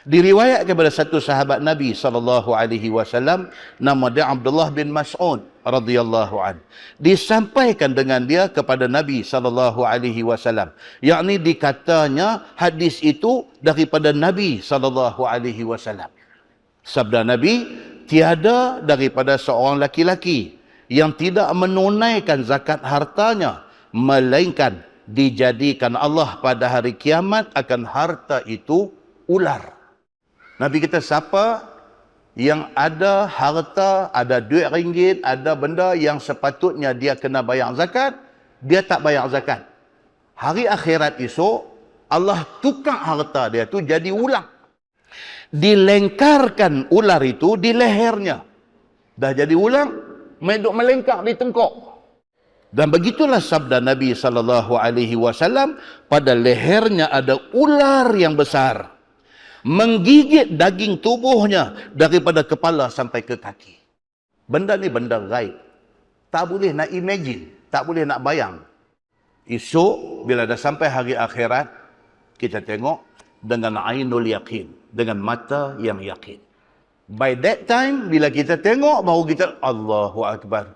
Diriwayatkan kepada satu sahabat Nabi SAW, nama dia Abdullah bin Mas'ud radhiyallahu an. Disampaikan dengan dia kepada Nabi SAW. Yakni dikatanya hadis itu daripada Nabi SAW. Sabda Nabi, tiada daripada seorang laki-laki yang tidak menunaikan zakat hartanya, melainkan dijadikan Allah pada hari kiamat akan harta itu ular. Nabi kata, siapa yang ada harta, ada duit ringgit, ada benda yang sepatutnya dia kena bayar zakat, dia tak bayar zakat. Hari akhirat esok, Allah tukar harta dia tu jadi ular. Dilengkarkan ular itu di lehernya. Dah jadi ular, duk melengkar di tengkok. Dan begitulah sabda Nabi SAW, pada lehernya ada ular yang besar, menggigit daging tubuhnya daripada kepala sampai ke kaki. Benda ni benda gaib. Tak boleh nak imagine, tak boleh nak bayang. Esok bila dah sampai hari akhirat, kita tengok dengan ainul yaqin, dengan mata yang yakin. By that time bila kita tengok, baru kita Allahu Akbar.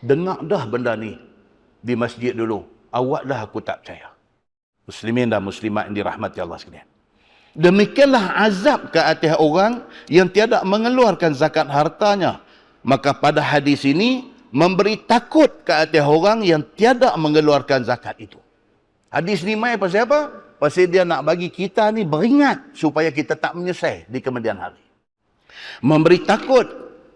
Dengar dah benda ni di masjid dulu. Awak dah aku tak percaya. Muslimin dan muslimat yang dirahmati Allah sekalian. Demikianlah azab ke atas orang yang tiada mengeluarkan zakat hartanya. Maka pada hadis ini memberi takut ke atas orang yang tiada mengeluarkan zakat itu. Hadis ni mai pasal apa? Pasal dia nak bagi kita ni beringat supaya kita tak menyesal di kemudian hari. Memberi takut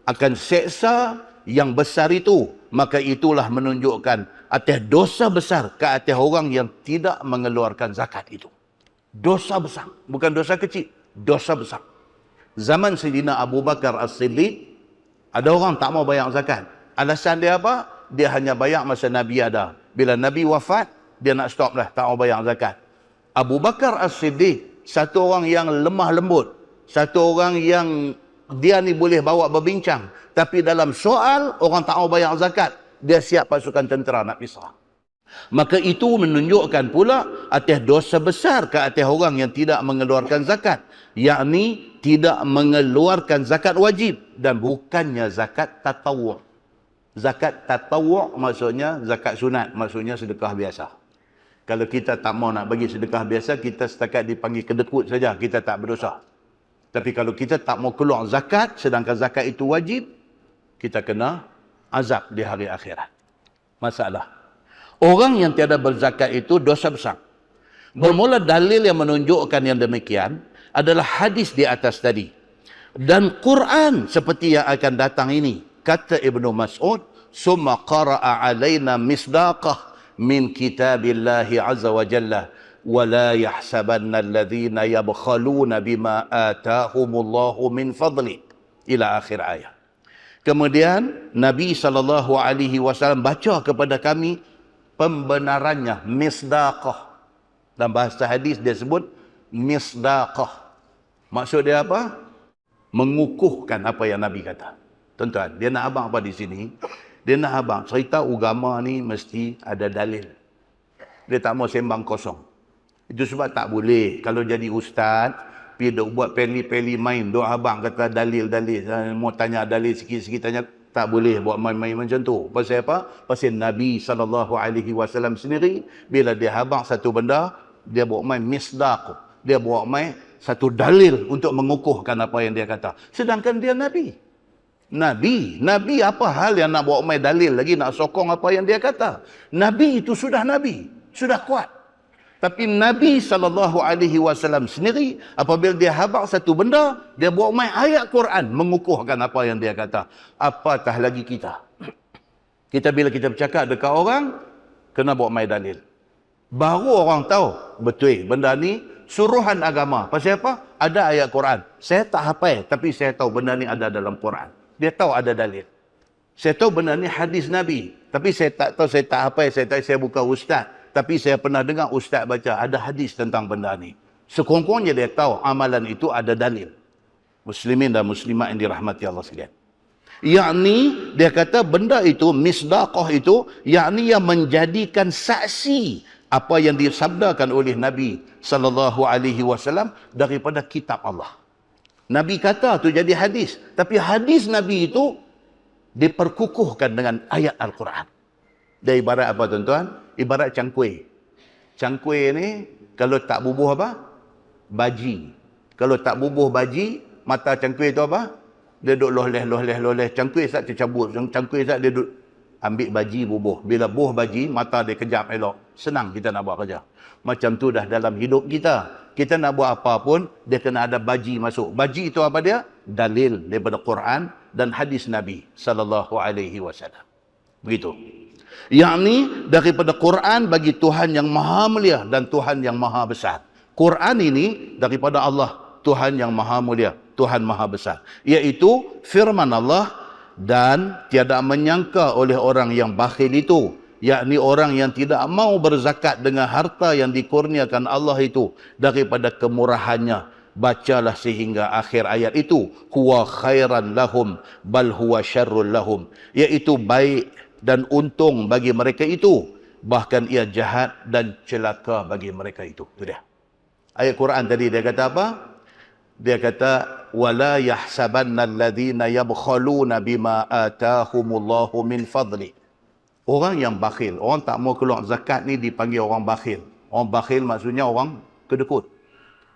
akan seksa yang besar itu, maka itulah menunjukkan atas dosa besar ke atas orang yang tidak mengeluarkan zakat itu. Dosa besar, bukan dosa kecil, dosa besar. Zaman Sayyidina Abu Bakar As-Siddiq, ada orang tak mau bayar zakat. Alasan dia apa? Dia hanya bayar masa Nabi ada. Bila Nabi wafat, dia nak stop dah, tak mau bayar zakat. Abu Bakar As-Siddiq, satu orang yang lemah lembut, satu orang yang dia ni boleh bawa berbincang, tapi dalam soal orang tak mau bayar zakat, dia siap pasukan tentera nak pisah. Maka itu menunjukkan pula atas dosa besar ke atas orang yang tidak mengeluarkan zakat, yakni tidak mengeluarkan zakat wajib dan bukannya zakat tatawwu'. Zakat tatawwu' maksudnya zakat sunat, maksudnya sedekah biasa. Kalau kita tak mau nak bagi sedekah biasa, kita setakat dipanggil kedekut saja, kita tak berdosa. Tapi kalau kita tak mau keluar zakat, sedangkan zakat itu wajib, kita kena azab di hari akhirat. Masalah. Orang yang tiada berzakat itu dosa besar. Bermula dalil yang menunjukkan yang demikian adalah hadis di atas tadi. Dan Quran seperti yang akan datang ini. Kata Ibnu Mas'ud, "Summa qara'a 'alaina misdaqah min kitabillahi 'azza wa jalla wa la yahsabanna alladhina yabkhaluna bima atahumullahu min fadli." Ila akhir ayat. Kemudian Nabi SAW baca kepada kami pembenarannya, misdaqah. Dalam bahasa hadis dia sebut misdaqah. Maksud dia apa? Mengukuhkan apa yang Nabi kata. Tuan-tuan, dia nak abang apa di sini? Dia nak abang cerita agama ni mesti ada dalil. Dia tak mau sembang kosong. Itu sebab tak boleh kalau jadi ustaz, pergi duk buat peli-peli main, duk abang kata dalil-dalil, mau tanya dalil sikit-sikit tanya. Tak boleh buat main-main macam tu. Pasal apa? Pasal Nabi SAW sendiri, bila dia habang satu benda, dia buat main misdaq. Dia buat main satu dalil untuk mengukuhkan apa yang dia kata. Sedangkan dia Nabi. Nabi apa hal yang nak buat main dalil lagi, nak sokong apa yang dia kata. Nabi itu sudah Nabi. Sudah kuat. Tapi Nabi SAW sendiri, apabila dia habaq satu benda, dia buat main ayat Quran mengukuhkan apa yang dia kata. Apatah lagi kita. Bila kita bercakap dekat orang, kena buat main dalil. Baru orang tahu, betul, benda ni suruhan agama. Pasal apa? Ada ayat Quran. Saya tak hafal, tapi saya tahu benda ni ada dalam Quran. Dia tahu ada dalil. Saya tahu benda ni hadis Nabi. Tapi saya tak tahu, saya tak hafal, saya bukan ustaz. Tapi saya pernah dengar ustaz baca ada hadis tentang benda ni. Sekurang-kurangnya dia tahu amalan itu ada dalil. Muslimin dan muslimat yang dirahmati Allah sekalian. Yakni dia kata benda itu, misdaqah itu, yakni yang menjadikan saksi apa yang disabdakan oleh Nabi sallallahu alaihi wasallam daripada kitab Allah. Nabi kata tu jadi hadis, tapi hadis Nabi itu diperkukuhkan dengan ayat Al-Quran. Dia ibarat apa tuan-tuan? Ibarat cangkui. Cangkui ni kalau tak bubuh apa? Baji. Kalau tak bubuh baji, mata cangkui tu apa? Dia duduk loleh. Cangkui tak tercabut. Cangkui tak dia duduk ambil baji bubuh. Bila buh baji, mata dia kejap elok. Senang kita nak buat kerja. Macam tu dah dalam hidup kita. Kita nak buat apa pun, dia kena ada baji masuk. Baji itu apa dia? Dalil daripada Quran dan hadis Nabi sallallahu alaihi wasallam. Begitu. Yakni daripada Quran bagi Tuhan yang maha mulia dan Tuhan yang maha besar. Quran ini daripada Allah, Tuhan yang maha mulia, Tuhan maha besar. Iaitu firman Allah, dan tiada menyangka oleh orang yang bakhil itu, yakni orang yang tidak mau berzakat dengan harta yang dikurniakan Allah itu daripada kemurahannya. Bacalah sehingga akhir ayat itu. Huwa khairan lahum bal huwa syarrul lahum. Iaitu baik dan untung bagi mereka itu, bahkan ia jahat dan celaka bagi mereka itu. Itu dia. Ayat Quran tadi dia kata apa? Dia kata wala yahsabanna alladhina yabkhaluna bima atahumullahu min fadli. Orang yang bakhil, orang tak mau keluar zakat ni dipanggil orang bakhil. Orang bakhil maksudnya orang kedekut.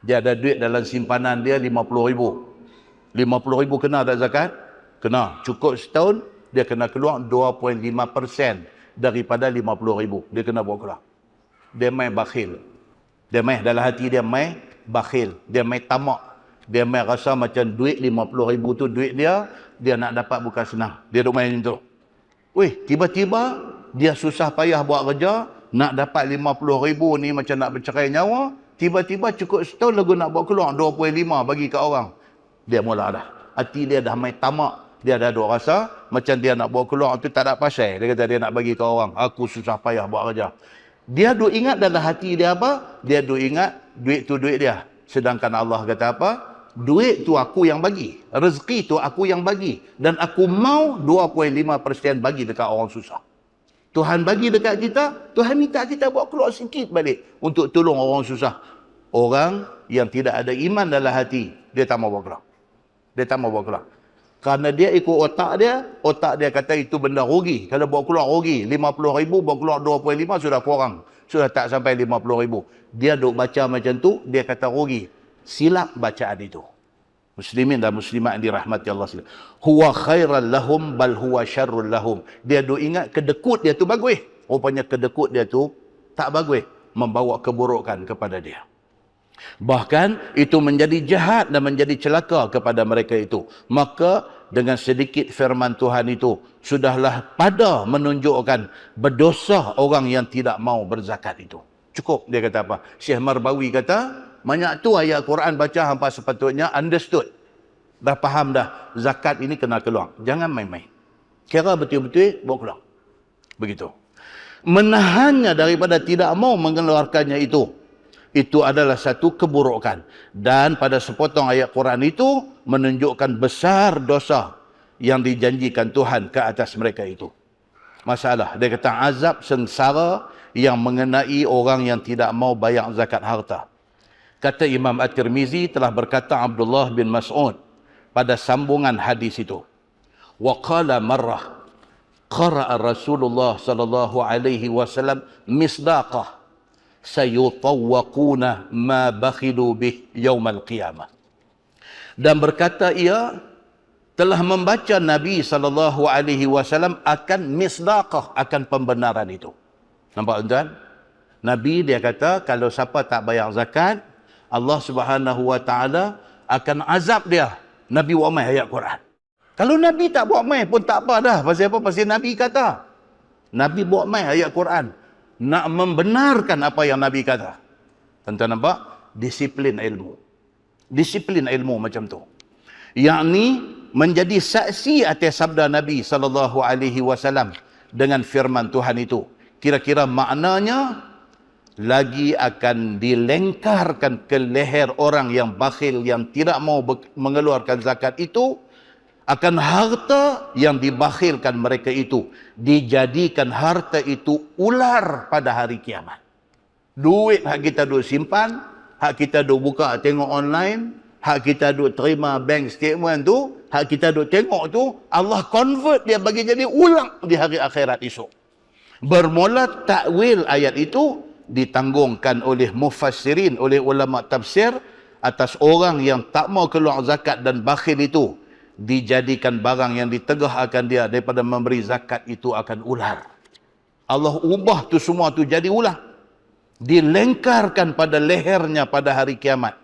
Dia ada duit dalam simpanan dia 50,000. 50,000 kena tak zakat? Kena. Cukup setahun, dia kena keluar 2.5% daripada 50,000. Dia kena bawa keluar. Dia main bakhil. Dia main dalam hati dia main bakhil. Dia main tamak. Dia main rasa macam duit 50,000 tu duit dia, dia nak dapat bukan senang. Dia duk main macam tu. Weh, tiba-tiba dia susah payah buat kerja, nak dapat 50,000 ni macam nak bercerai nyawa, tiba-tiba cukup setahun lagu nak buat keluar 2.5 bagi kat orang. Dia mula dah. Hati dia dah main tamak. Dia dah duk rasa macam dia nak bawa keluar tu tak ada pasal. Dia kata dia nak bagi kat orang. Aku susah payah buat kerja. Dia duk ingat dalam hati dia apa? Dia duk ingat duit tu duit dia. Sedangkan Allah kata apa? Duit tu aku yang bagi. Rezeki tu aku yang bagi. Dan aku mau 2.5% bagi dekat orang susah. Tuhan bagi dekat kita, Tuhan minta kita buat keluar sikit balik untuk tolong orang susah. Orang yang tidak ada iman dalam hati, dia tak mau buat keluar. Dia tak mau buat keluar. Kerana dia ikut otak dia kata itu benda rugi. Kalau buat keluar rugi, 50,000 buat keluar 2.5 sudah kurang. Sudah tak sampai 50,000. Dia duk baca macam tu, dia kata rugi. Silap bacaan itu. Muslimin dan muslimat yang dirahmati Allah sekalian. Huwa khairan lahum bal huwa syarrul lahum. Dia duk ingat kedekut dia tu bagus. Rupanya kedekut dia tu tak bagus, membawa keburukan kepada dia. Bahkan itu menjadi jahat dan menjadi celaka kepada mereka itu. Maka dengan sedikit firman Tuhan itu sudahlah pada menunjukkan berdosa orang yang tidak mau berzakat itu. Cukup dia kata apa? Syekh Marbawi kata banyak tu ayat Quran baca hampa sepatutnya understood. Dah faham dah. Zakat ini kena keluar. Jangan main-main. Kira betul-betul bawa keluar. Begitu. Menahannya daripada tidak mau mengeluarkannya itu adalah satu keburukan. Dan pada sepotong ayat Quran itu menunjukkan besar dosa yang dijanjikan Tuhan ke atas mereka itu. Masalah. Dia kata azab sengsara yang mengenai orang yang tidak mau bayar zakat harta. Kata Imam At-Tirmizi telah berkata Abdullah bin Mas'ud pada sambungan hadis itu. Wa qala marrah qara'a Rasulullah sallallahu alaihi wasallam misdaqah sayutawwaquna ma bakhilu bih yaumal qiyamah. Dan berkata ia telah membaca Nabi sallallahu alaihi wasallam akan misdaqah, akan pembenaran itu. Nampak tuan? Nabi dia kata kalau siapa tak bayar zakat, Allah Subhanahu wa taala akan azab dia. Nabi buat mai ayat Quran. Kalau Nabi tak buat mai pun tak apa dah. Pasal apa? Pasal Nabi kata. Nabi buat mai ayat Quran nak membenarkan apa yang Nabi kata. Tuan-tuan nampak? Disiplin ilmu. Disiplin ilmu macam tu. Yakni menjadi saksi atas sabda Nabi sallallahu alaihi wasallam dengan firman Tuhan itu. Kira-kira maknanya lagi akan dilengkarkan ke leher orang yang bakhil, yang tidak mau mengeluarkan zakat itu, akan harta yang dibakhilkan mereka itu dijadikan harta itu ular pada hari kiamat. Duit hak kita duk simpan, hak kita duk buka tengok online, hak kita duk terima bank statement tu, hak kita duk tengok tu, Allah convert dia bagi jadi ulang di hari akhirat esok. Bermula takwil ayat itu ditanggungkan oleh mufassirin, oleh ulama tafsir atas orang yang tak mau keluar zakat dan bakhil itu dijadikan barang yang ditegah akan dia daripada memberi zakat itu akan ular. Allah ubah tu semua tu jadi ular. Dilengkarkan pada lehernya pada hari kiamat.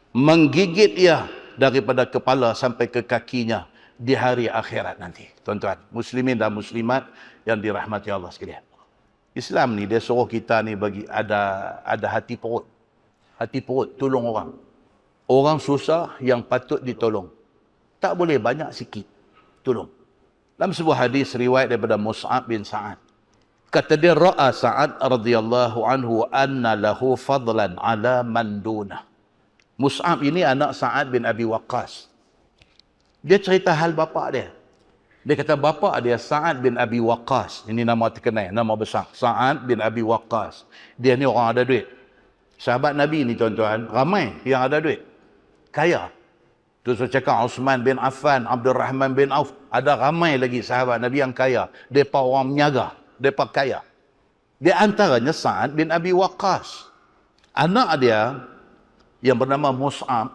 Menggigit ia daripada kepala sampai ke kakinya di hari akhirat nanti. Tuan-tuan, muslimin dan muslimat yang dirahmati Allah sekalian. Islam ni dia suruh kita ni bagi ada hati perut. Hati perut, tolong orang. Orang susah yang patut ditolong. Tak boleh banyak, sikit. Tolong. Dalam sebuah hadis riwayat daripada Mus'ab bin Sa'ad. Kata dia, ra'a Sa'ad radhiyallahu anhu anna lahu fadlan ala man dunah. Mus'ab ini anak Sa'ad bin Abi Waqqas. Dia cerita hal bapa dia. Dia kata bapa dia Sa'ad bin Abi Waqqas. Ini nama terkenal, nama besar. Sa'ad bin Abi Waqqas. Dia ni orang ada duit. Sahabat Nabi ni tuan-tuan, ramai yang ada duit. Kaya. Tu saya cakap Osman bin Affan, Abdul Rahman bin Auf. Ada ramai lagi sahabat Nabi yang kaya. Mereka orang menyaga. Mereka kaya. Di antaranya Sa'ad bin Abi Waqqas. Anak dia yang bernama Mus'ab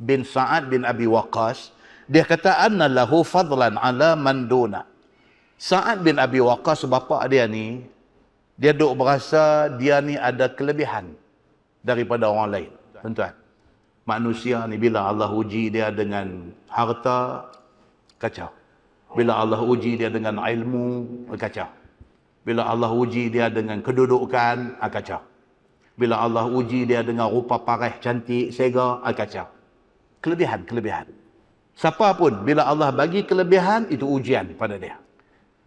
bin Sa'ad bin Abi Waqqas, dia kata anna lahu fadlan ala man duna. Sa'ad bin Abi Waqqas, bapa dia ni, dia duk berasa dia ni ada kelebihan daripada orang lain. Tuan-tuan, manusia ni bila Allah uji dia dengan harta, kacau. Bila Allah uji dia dengan ilmu, kacau. Bila Allah uji dia dengan kedudukan, kacau. Bila Allah uji dia dengan rupa pareh, cantik, sega, kacau. Kelebihan. Siapa pun, bila Allah bagi kelebihan, itu ujian pada dia.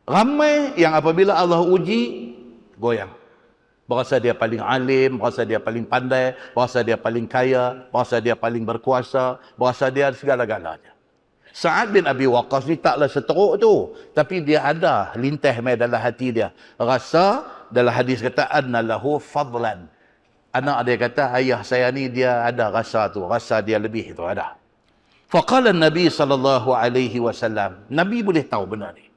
Ramai yang apabila Allah uji, goyang. Berasa dia paling alim, berasa dia paling pandai, berasa dia paling kaya, berasa dia paling berkuasa, berasa dia segala-galanya. Sa'ad bin Abi Waqqas ni taklah seteruk tu, tapi dia ada lintah mai dalam hati dia. Rasa dalam hadis kata anna lahu fadlan. Anak dia kata ayah saya ni dia ada rasa tu, rasa dia lebih tu ada. Faqala Nabi sallallahu alaihi wasallam. Nabi boleh tahu benar ni.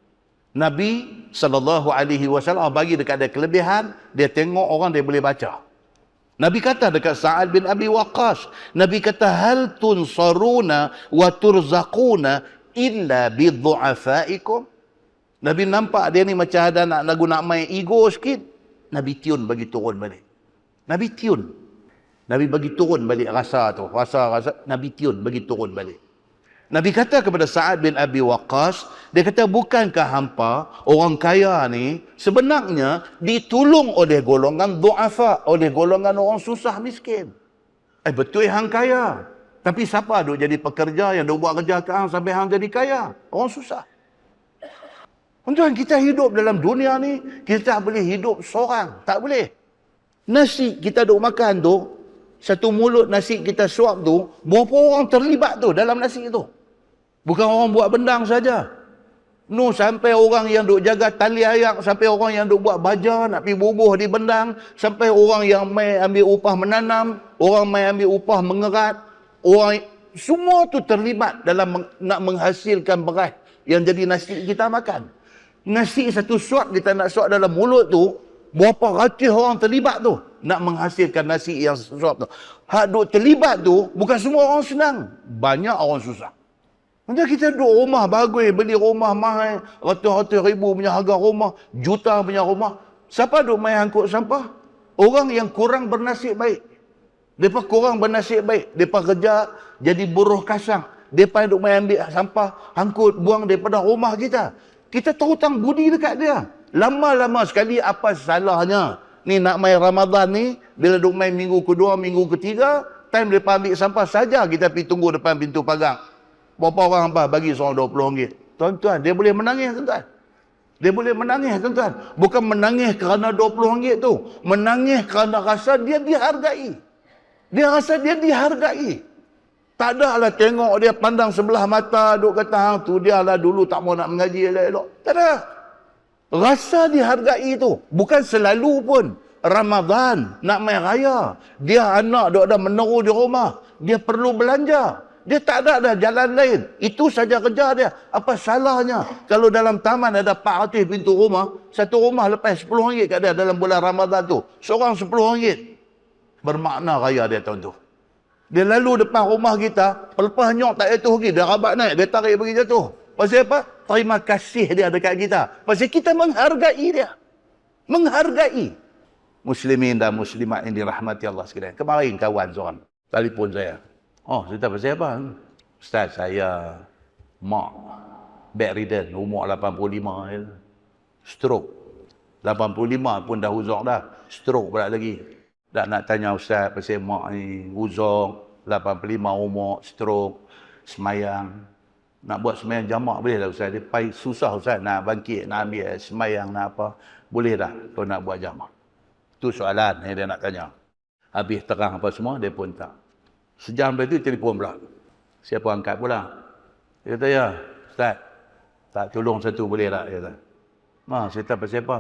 Nabi sallallahu alaihi wasallam bagi dekat dia kelebihan, dia tengok orang dia boleh baca. Nabi kata dekat Sa'ad bin Abi Waqqas, Nabi kata hal tunsaruna wa turzaquna illa bidhu'afaikum. Nabi nampak dia ni macam ada nak guna main ego sikit. Nabi tiun bagi turun balik. Nabi tiun. Nabi bagi turun balik rasa tu. Rasa Nabi tiun bagi turun balik. Nabi kata kepada Sa'ad bin Abi Waqqas, dia kata bukankah hampa orang kaya ni sebenarnya ditolong oleh golongan du'afa, oleh golongan orang susah miskin. Betul hang kaya. Tapi siapa duk jadi pekerja yang duk buat kerja ke hang sampai hang jadi kaya? Orang susah. Tuan-tuan, kita hidup dalam dunia ni, kita boleh hidup seorang. Tak boleh. Nasi kita duk makan tu, satu mulut nasi kita suap tu, berapa orang terlibat tu dalam nasi tu? Bukan orang buat bendang saja. No, sampai orang yang duk jaga tali ayak, sampai orang yang duk buat baja nak pergi bubuh di bendang, sampai orang yang mai ambil upah menanam, orang mai ambil upah mengerat, orang semua tu terlibat dalam nak menghasilkan beras yang jadi nasi kita makan. Nasi satu suap kita nak suap dalam mulut tu, berapa ratus orang terlibat tu nak menghasilkan nasi yang suap tu. Hak duk terlibat tu bukan semua orang senang, banyak orang susah. Macam kita duduk rumah bagus, beli rumah mahal, ratus-ratus ribu punya harga rumah, juta punya rumah. Siapa duduk main angkut sampah? Orang yang kurang bernasib baik. Mereka kurang bernasib baik. Mereka kerja jadi buruh kasang. Mereka duduk main ambil sampah, angkut, buang daripada rumah kita. Kita terhutang budi dekat dia. Lama-lama sekali apa salahnya? Ni nak main Ramadan ni, bila duduk main minggu kedua, minggu ketiga, time mereka ambil sampah saja kita pergi tunggu depan pintu pagang. Berapa orang apa bagi seorang RM20. Tuan-tuan, dia boleh menangis, tuan-tuan. Dia boleh menangis, tuan-tuan. Bukan menangis kerana RM20 tu. Menangis kerana rasa dia dihargai. Dia rasa dia dihargai. Tak ada lah tengok dia pandang sebelah mata, duk kata hang tu dia lah dulu tak mau nak mengaji elok-elok. Tak ada. Rasa dihargai tu. Bukan selalu pun. Ramadan, nak main raya. Dia anak duk ada meneru di rumah. Dia perlu belanja. Dia tak ada jalan lain. Itu saja kerja dia. Apa salahnya kalau dalam taman ada 400 pintu rumah, satu rumah lepas RM10 kat dia dalam bulan Ramadan tu. Seorang RM10. Bermakna raya dia tahun tu. Dia lalu depan rumah kita, pelepas nyok tak jatuh lagi, dia rabat naik, dia tarik pergi jatuh. Pasal apa? Terima kasih dia dekat kita. Pasal kita menghargai dia. Menghargai. Muslimin dan muslimat yang dirahmati Allah sekalian. Kemarin kawan seorang telefon saya. Oh, cerita pasal apa? Ustaz, saya mak bedridden, umur 85 je. Stroke. 85 pun dah uzur dah. Stroke pula lagi. Dah nak tanya Ustaz pasal mak ni uzur, 85 umur, stroke, semayang. Nak buat semayang jamak boleh tak Ustaz? Dia susah Ustaz nak bangkit, nak ambil semayang, nak apa. Boleh tak kalau nak buat jamak? Itu soalan yang dia nak tanya. Habis terang apa semua, dia pun tak. Sejam lepas itu telefon pula. Siapa angkat pula? Dia kata, ya Ustaz, tak tolong satu boleh tak? Dia kata, mak, saya tak pasal apa?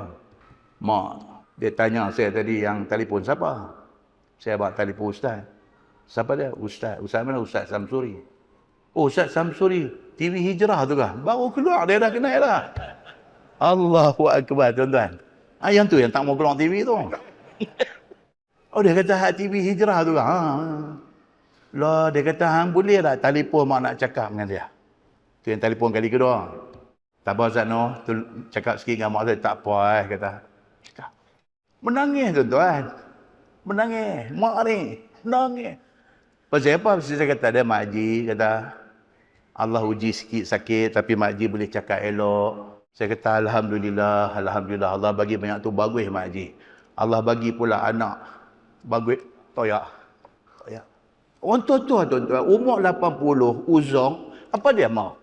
Mak, dia tanya saya tadi yang telefon siapa? Saya buat telefon Ustaz. Siapa dia? Ustaz. Ustaz mana? Ustaz Samsuri. Oh, Ustaz Samsuri. TV Hijrah tu kah? Baru keluar, dia dah kenal dah. Allahu Akbar, tuan-tuan. Yang tu yang tak mau keluar TV tu. Oh, dia kata hak TV Hijrah tu kah? Lah, dia kata, hang boleh tak telefon mak nak cakap dengan dia? Tu yang telefon kali kedua. Tak apa Ustaz Noh, cakap sikit dengan mak saya. Tak apa kata. Cakap. Menangis tuan-tuan. Menangis. Mak ni, menangis. Pasal apa? Pasal saya kata, dia Mak Haji, kata, Allah uji sikit sakit, tapi Mak Haji boleh cakap elok. Saya kata, Alhamdulillah, Alhamdulillah. Allah bagi banyak tu, bagus Mak Haji. Allah bagi pula anak. Bagus. Toyak. Toyak. Orang tua-tua tuan-tuan, umur 80, uzur, apa dia mau?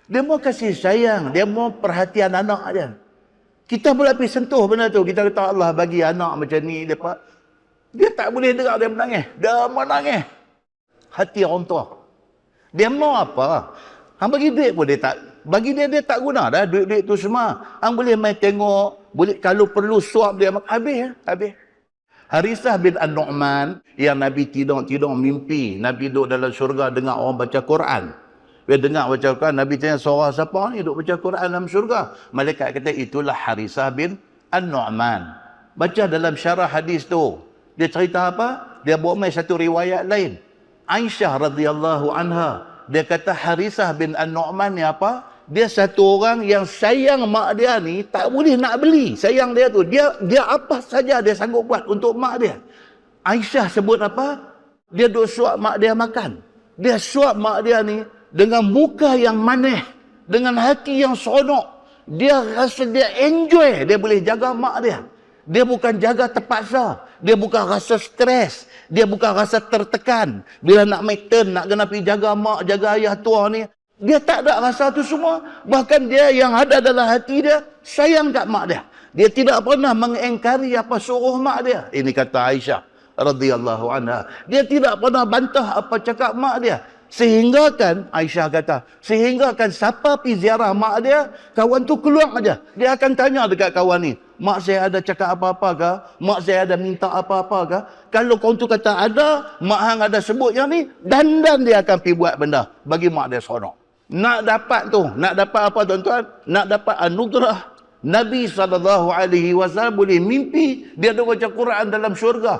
Dia mau kasih sayang, dia mau perhatian anak dia. Kita pula pergi sentuh benda tu, kita kata Allah bagi anak macam ni, dia tak boleh dengar dia menangis. Dia menangis. Hati orang tua. Dia mau apa? Hang bagi duit pun dia tak, bagi dia tak guna dah duit-duit tu semua. Hang boleh main tengok, boleh kalau perlu suap dia, habis. Harisah bin An-Nu'man yang Nabi tidur mimpi. Nabi duduk dalam syurga dengar orang baca Quran. Dia dengar baca Quran, Nabi tanya, suara siapa ni duduk baca Quran dalam syurga? Malaikat kata, itulah Harisah bin An-Nu'man. Baca dalam syarah hadis tu. Dia cerita apa? Dia buat main satu riwayat lain. Aisyah radhiyallahu anha, dia kata Harisah bin An-Nu'man ni apa? Dia satu orang yang sayang mak dia ni, tak boleh nak beli. Sayang dia tu, dia apa saja dia sanggup buat untuk mak dia. Aisyah sebut apa? Dia duk suap mak dia makan. Dia suap mak dia ni dengan muka yang manis, dengan hati yang seronok. Dia rasa dia enjoy, dia boleh jaga mak dia. Dia bukan jaga terpaksa. Dia bukan rasa stres. Dia bukan rasa tertekan. Bila nak make turn, nak kena pergi jaga mak, jaga ayah tua ni, dia tak ada rasa tu semua. Bahkan dia yang ada dalam hati dia, sayang kat mak dia. Dia tidak pernah mengingkari apa suruh mak dia. Ini kata Aisyah radhiyallahu anha. Dia tidak pernah bantah apa cakap mak dia. Sehingga kan, Aisyah kata, sehingga kan siapa pergi ziarah mak dia, kawan tu keluar aja. Dia akan tanya dekat kawan ni, mak saya ada cakap apa-apa ke? Mak saya ada minta apa-apa ke? Kalau kawan tu kata ada, mak hang ada sebut yang ni, dandan dia akan pergi buat benda bagi mak dia seronok. Nak dapat tu, nak dapat apa tuan-tuan? Nak dapat anugerah. Nabi SAW boleh mimpi, dia ada baca Quran dalam syurga.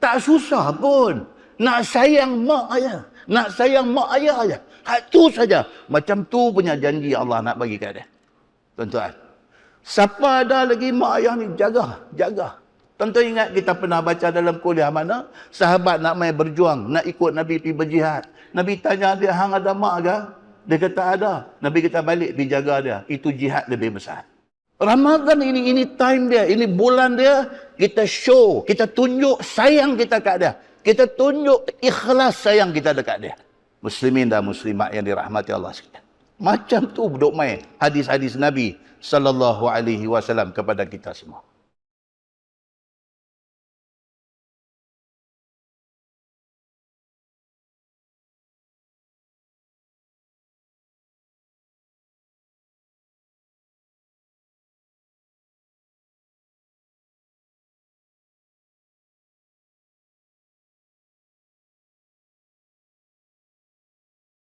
Tak susah pun. Nak sayang mak ayah. Nak sayang mak ayah aja. Itu saja. Macam tu punya janji Allah nak bagi kat dia. Tuan-tuan. Siapa ada lagi mak ayah ni, jaga. Tuan-tuan ingat kita pernah baca dalam kuliah mana? Sahabat nak main berjuang, nak ikut Nabi pergi berjihad. Nabi tanya dia, hang ada mak ke? Dia kata ada. Nabi kata balik pergi jaga dia. Itu jihad lebih besar. Ramadan ini time dia, ini bulan dia, kita show, kita tunjuk sayang kita kat dia. Kita tunjuk ikhlas sayang kita dekat dia. Muslimin dan muslimat yang dirahmati Allah sekalian. Macam tu duk main hadis-hadis Nabi sallallahu alaihi wasallam kepada kita semua.